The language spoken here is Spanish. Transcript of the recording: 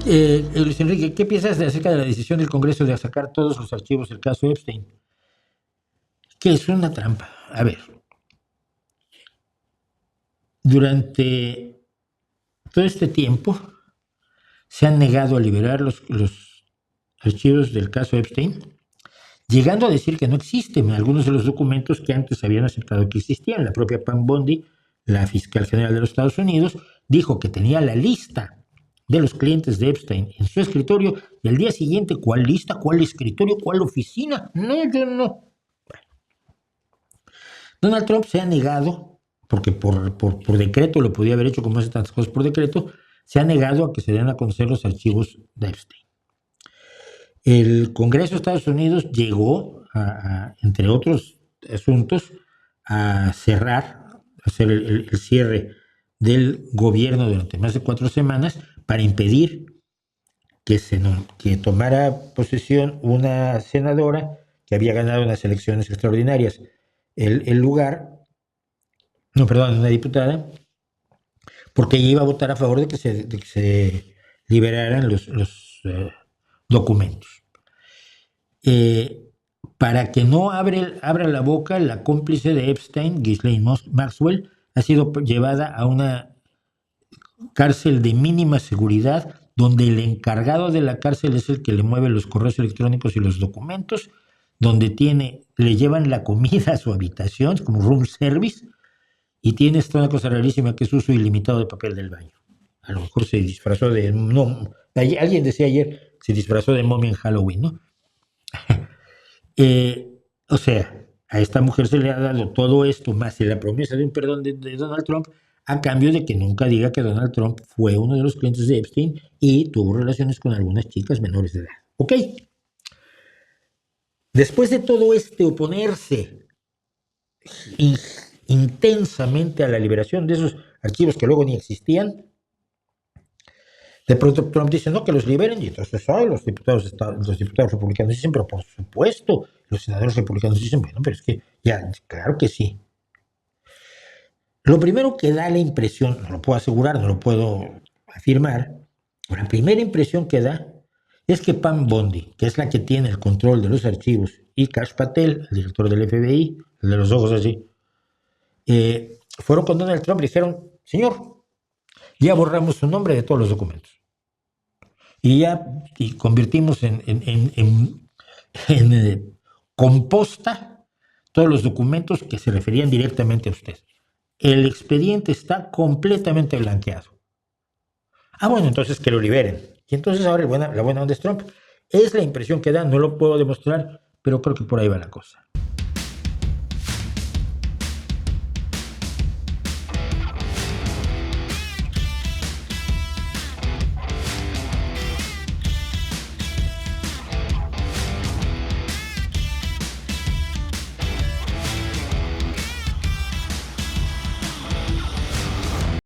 Luis Enrique, ¿qué piensas acerca de la decisión del Congreso de sacar todos los archivos del caso Epstein? Que es una trampa. A ver, durante todo este tiempo se han negado a liberar los archivos del caso Epstein, llegando a decir que no existen algunos de los documentos que antes habían aceptado que existían. La propia Pam Bondi, la fiscal general de los Estados Unidos, dijo que tenía la lista de los clientes de Epstein en su escritorio y al día siguiente, ¿cuál lista? ¿Cuál escritorio? ¿Cuál oficina? No, yo no. Donald Trump se ha negado, porque por decreto lo podía haber hecho como hace tantas cosas por decreto, se ha negado a que se den a conocer los archivos de Epstein. El Congreso de Estados Unidos llegó, entre otros asuntos, a hacer el cierre del gobierno durante más de 4 semanas para impedir que tomara posesión una senadora que había ganado unas elecciones extraordinarias el lugar, no, perdón, una diputada, porque ella iba a votar a favor de que se liberaran los documentos. Para que no abra la boca, la cómplice de Epstein, Ghislaine Maxwell, ha sido llevada a una cárcel de mínima seguridad, donde el encargado de la cárcel es el que le mueve los correos electrónicos y los documentos, donde le llevan la comida a su habitación, como room service, y tiene esta una cosa rarísima que es uso ilimitado de papel del baño. A lo mejor se disfrazó de... No, alguien decía ayer, se disfrazó de momia en Halloween, ¿no? O sea, a esta mujer se le ha dado todo esto, más la promesa de un perdón de Donald Trump, a cambio de que nunca diga que Donald Trump fue uno de los clientes de Epstein y tuvo relaciones con algunas chicas menores de edad. ¿Ok? Después de todo oponerse intensamente a la liberación de esos archivos que luego ni existían, de pronto Trump dice, no, que los liberen, y entonces los diputados republicanos dicen, pero por supuesto, los senadores republicanos dicen, bueno, pero es que ya, claro que sí. Lo primero que da la impresión, no lo puedo asegurar, no lo puedo afirmar, la primera impresión que da es que Pam Bondi, que es la que tiene el control de los archivos, y Kash Patel, el director del FBI, el de los ojos así, fueron con Donald Trump y dijeron, señor, ya borramos su nombre de todos los documentos. Y convertimos en composta todos los documentos que se referían directamente a usted. El expediente está completamente blanqueado. Bueno, entonces que lo liberen. Y entonces ahora la buena onda es Trump. Es la impresión que da, no lo puedo demostrar, pero creo que por ahí va la cosa.